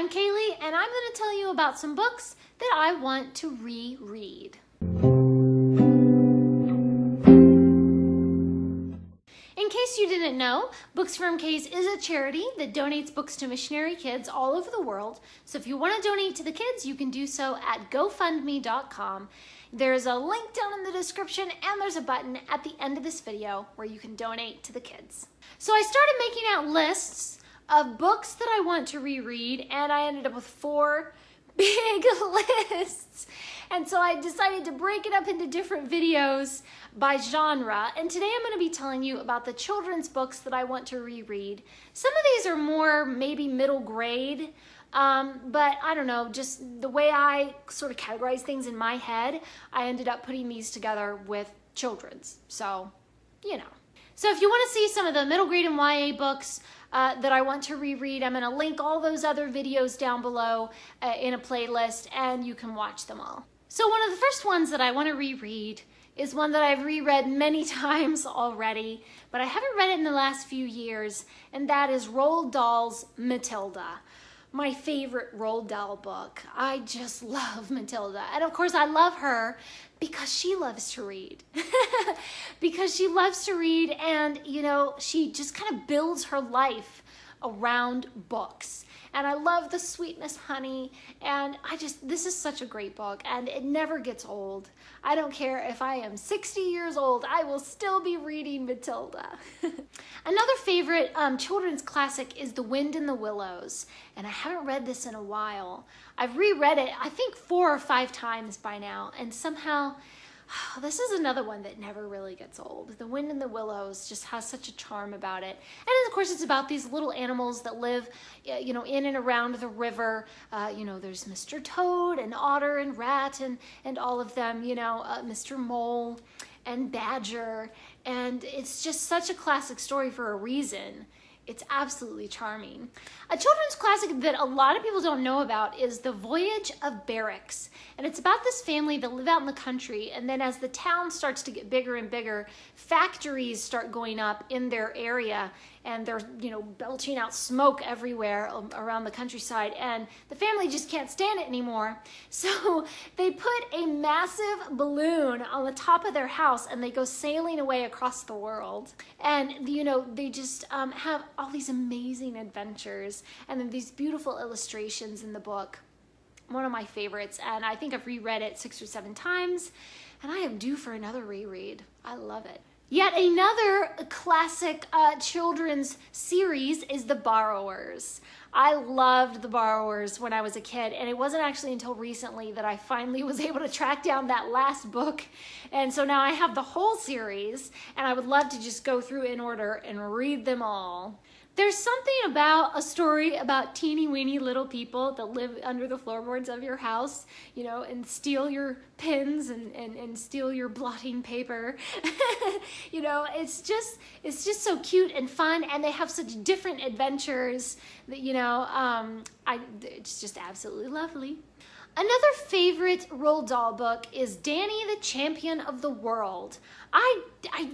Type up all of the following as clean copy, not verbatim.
I'm Kaylee, and I'm going to tell you about some books that I want to reread. In case you didn't know, Books for MKs is a charity that donates books to missionary kids all over the world. So if you want to donate to the kids, you can do so at gofundme.com. There's a link down in the description, and there's a button at the end of this video where you can donate to the kids. So I started making out lists of books that I want to reread, and I ended up with 4 big lists. And so I decided to break it up into different videos by genre. And today I'm going to be telling you about the children's books that I want to reread. Some of these are more maybe middle grade, but I don't know, just the way I sort of categorize things in my head, I ended up putting these together with children's. So, you know. So if you want to see some of the middle grade and YA books that I want to reread, I'm going to link all those other videos down below in a playlist, and you can watch them all. So one of the first ones that I want to reread is one that I've reread many times already, but I haven't read it in the last few years, and that is Roald Dahl's Matilda. My favorite Roald Dahl book. I just love Matilda. And of course I love her because she loves to read. Because she loves to read, and you know, she just kind of builds her life around books. And I love the sweetness, honey, and this is such a great book, and it never gets old. I don't care if I am 60 years old, I will still be reading Matilda. Another favorite children's classic is The Wind in the Willows, and I haven't read this in a while. I've reread it, I think 4 or 5 times by now, and somehow this is another one that never really gets old. The Wind in the Willows just has such a charm about it. And of course it's about these little animals that live, you know, in and around the river. You know, there's Mr. Toad and Otter and Rat and all of them, you know, Mr. Mole and Badger. And it's just such a classic story for a reason. It's absolutely charming. A children's classic that a lot of people don't know about is The Voyage of Barracks. And it's about this family that live out in the country, and then as the town starts to get bigger and bigger, factories start going up in their area, and they're, you know, belching out smoke everywhere around the countryside, and the family just can't stand it anymore. So they put a massive balloon on the top of their house, and they go sailing away across the world. And, you know, they just have all these amazing adventures, and then these beautiful illustrations in the book. One of my favorites, and I think I've reread it 6 or 7 times, and I am due for another reread. I love it. Yet another classic children's series is The Borrowers. I loved The Borrowers when I was a kid, and it wasn't actually until recently that I finally was able to track down that last book. And so now I have the whole series, and I would love to just go through in order and read them all. There's something about a story about teeny weeny little people that live under the floorboards of your house, you know, and steal your pens and steal your blotting paper. You know, it's just so cute and fun, and they have such different adventures that, you know, it's just absolutely lovely. Another favorite Roald Dahl book is Danny the Champion of the World. I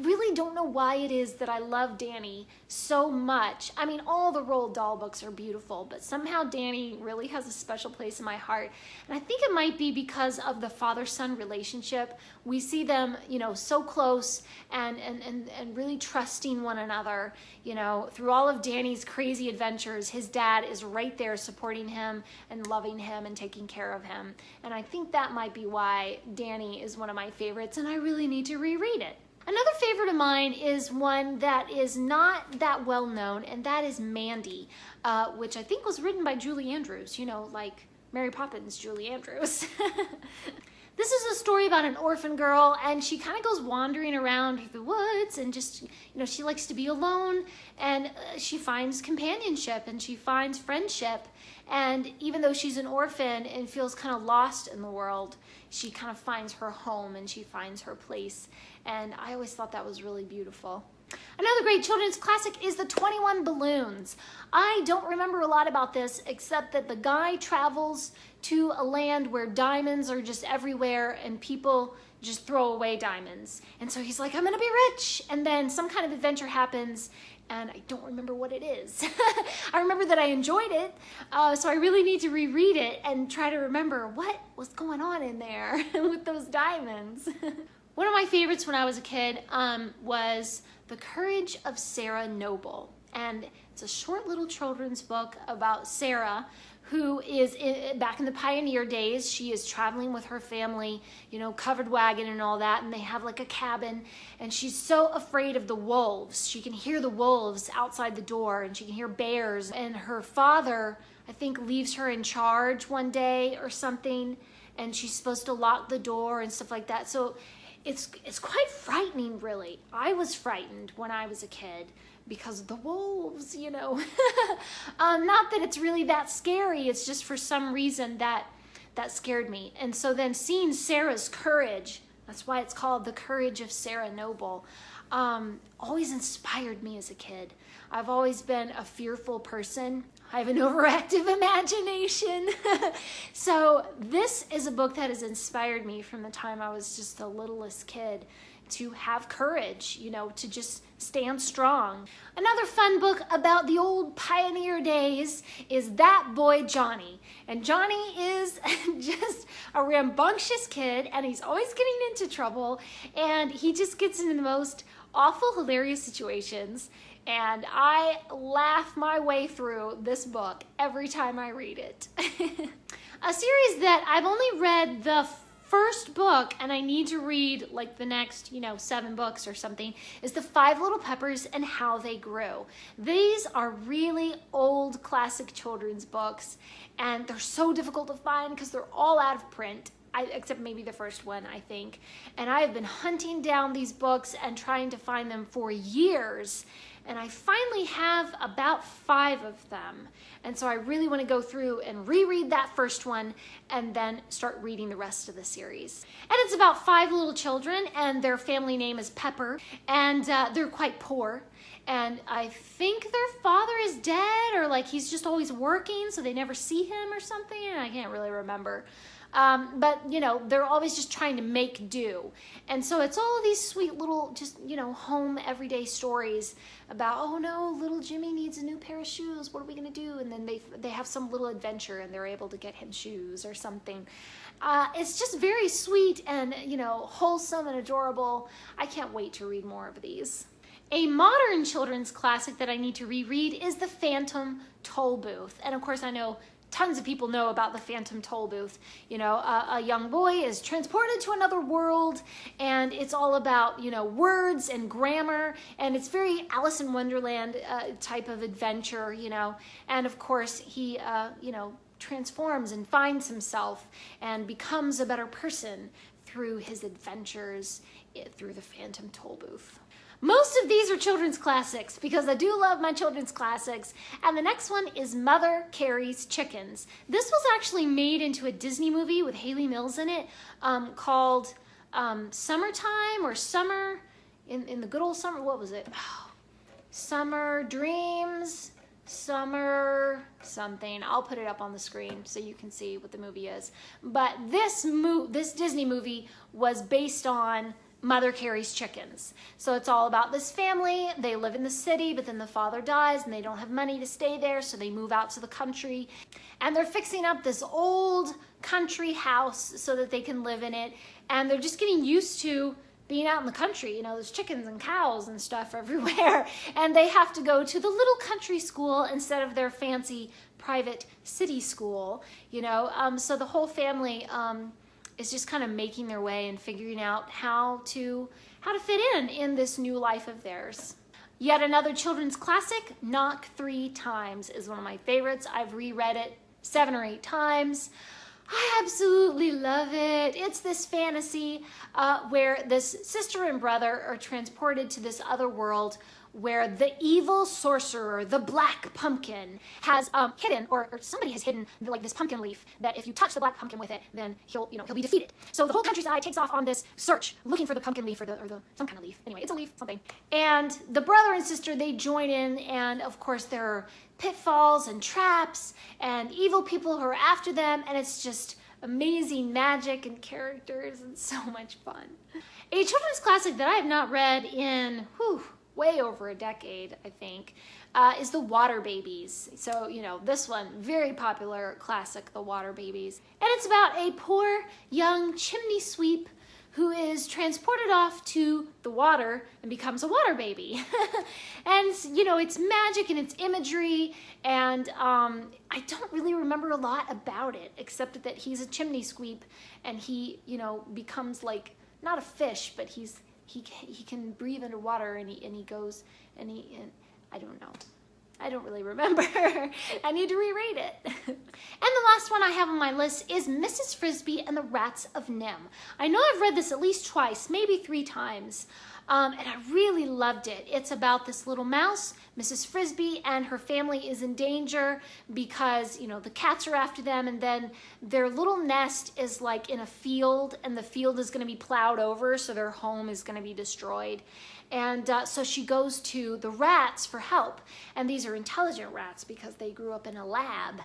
really don't know why it is that I love Danny so much. I mean, all the Roald Dahl books are beautiful, but somehow Danny really has a special place in my heart. And I think it might be because of the father-son relationship. We see them, you know, so close and really trusting one another. You know, through all of Danny's crazy adventures, his dad is right there supporting him and loving him and taking care of him. And I think that might be why Danny is one of my favorites, and I really need to reread it. Another favorite of mine is one that is not that well known, and that is Mandy, which I think was written by Julie Andrews, you know, like Mary Poppins, Julie Andrews. This is a story about an orphan girl, and she kind of goes wandering around the woods, and just, you know, she likes to be alone, and she finds companionship, and she finds friendship. And even though she's an orphan and feels kind of lost in the world, she kind of finds her home and she finds her place. And I always thought that was really beautiful. Another great children's classic is The 21 Balloons. I don't remember a lot about this except that the guy travels to a land where diamonds are just everywhere and people just throw away diamonds. And so he's like, I'm gonna be rich. And then some kind of adventure happens and I don't remember what it is. I remember that I enjoyed it, so I really need to reread it and try to remember what was going on in there with those diamonds. One of my favorites when I was a kid was The Courage of Sara Noble, and it's a short little children's book about Sara, who is back in the pioneer days. She is traveling with her family, you know, covered wagon and all that, and they have like a cabin, and she's so afraid of the wolves. She can hear the wolves outside the door, and she can hear bears, and her father, I think, leaves her in charge one day or something, and she's supposed to lock the door and stuff like that. So it's quite frightening, really. I was frightened when I was a kid because of the wolves, you know. Not that it's really that scary, it's just for some reason that scared me. And so then seeing Sara's courage, that's why it's called The Courage of Sara Noble, always inspired me as a kid. I've always been a fearful person. I have an overactive imagination. So this is a book that has inspired me from the time I was just the littlest kid to have courage, you know, to just stand strong. Another fun book about the old pioneer days is That Boy Johnny. And Johnny is just a rambunctious kid, and he's always getting into trouble, and he just gets into the most awful, hilarious situations. And I laugh my way through this book every time I read it. A series that I've only read the first book, and I need to read like the next, 7 books or something, is The Five Little Peppers and How They Grew. These are really old classic children's books, and they're so difficult to find because they're all out of print. Except maybe the first one, I think. And I have been hunting down these books and trying to find them for years. And I finally have about 5 of them. And so I really want to go through and reread that first one and then start reading the rest of the series. And it's about 5 little children, and their family name is Pepper, and they're quite poor. And I think their father is dead, or like he's just always working, so they never see him or something. I can't really remember. But, they're always just trying to make do. And so it's all these sweet little, just, home everyday stories about, oh no, little Jimmy needs a new pair of shoes. What are we going to do? And then they have some little adventure and they're able to get him shoes or something. It's just very sweet and, wholesome and adorable. I can't wait to read more of these. A modern children's classic that I need to reread is The Phantom Tollbooth. And of course I know tons of people know about the Phantom Tollbooth. A young boy is transported to another world, and it's all about, words and grammar, and it's very Alice in Wonderland type of adventure, and of course he, transforms and finds himself and becomes a better person through his adventures through the Phantom Tollbooth. Most of these are children's classics because I do love my children's classics. And the next one is Mother Carey's Chickens. This was actually made into a Disney movie with Haley Mills in it called Summertime or Summer, in the good old summer, what was it? Oh, Summer Dreams, Summer something. I'll put it up on the screen so you can see what the movie is. But this Disney movie was based on Mother Carey's Chickens. So it's all about this family. They live in the city, but then the father dies and they don't have money to stay there, so they move out to the country. And they're fixing up this old country house so that they can live in it. And they're just getting used to being out in the country. There's chickens and cows and stuff everywhere. And they have to go to the little country school instead of their fancy private city school, So the whole family is just kind of making their way and figuring out how to fit in this new life of theirs. Yet another children's classic, Knock 3 Times, is one of my favorites. I've reread it 7 or 8 times. I absolutely love it. It's this fantasy where this sister and brother are transported to this other world where the evil sorcerer, the Black Pumpkin, has hidden, or somebody has hidden, like this pumpkin leaf, that if you touch the Black Pumpkin with it, then he'll be defeated. So the whole countryside takes off on this search, looking for the pumpkin leaf, or some kind of leaf. Anyway, it's a leaf, something. And the brother and sister, they join in, and of course there are pitfalls and traps, and evil people who are after them, and it's just amazing magic and characters, and so much fun. A children's classic that I have not read in, way over a decade, I think, is The Water Babies. So, you know, this one, very popular classic, The Water Babies. And it's about a poor young chimney sweep who is transported off to the water and becomes a water baby. And, you know, it's magic and it's imagery, and I don't really remember a lot about it, except that he's a chimney sweep and he, you know, becomes like, not a fish, but he can breathe underwater, and he goes, and I don't know. I don't really remember. I need to reread it. And the last one I have on my list is Mrs. Frisby and the Rats of NIMH. I know I've read this at least twice, maybe 3 times, and I really loved it. It's about this little mouse, Mrs. Frisby, and her family is in danger because, you know, the cats are after them, and then their little nest is like in a field, and the field is going to be plowed over, so their home is going to be destroyed. And so she goes to the rats for help. And these are intelligent rats because they grew up in a lab.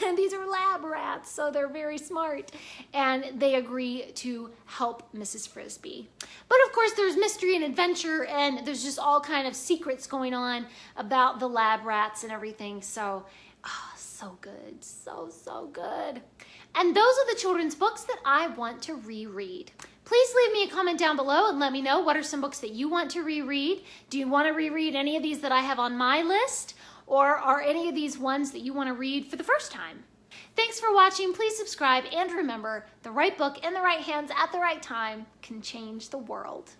And these are lab rats, so they're very smart. And they agree to help Mrs. Frisby. But of course, there's mystery and adventure, and there's just all kind of secrets going on about the lab rats and everything. So, oh, so good. So, so good. And those are the children's books that I want to reread. Please leave me a comment down below and let me know what are some books that you want to reread. Do you want to reread any of these that I have on my list? Or are any of these ones that you want to read for the first time? Thanks for watching. Please subscribe, and remember, the right book in the right hands at the right time can change the world.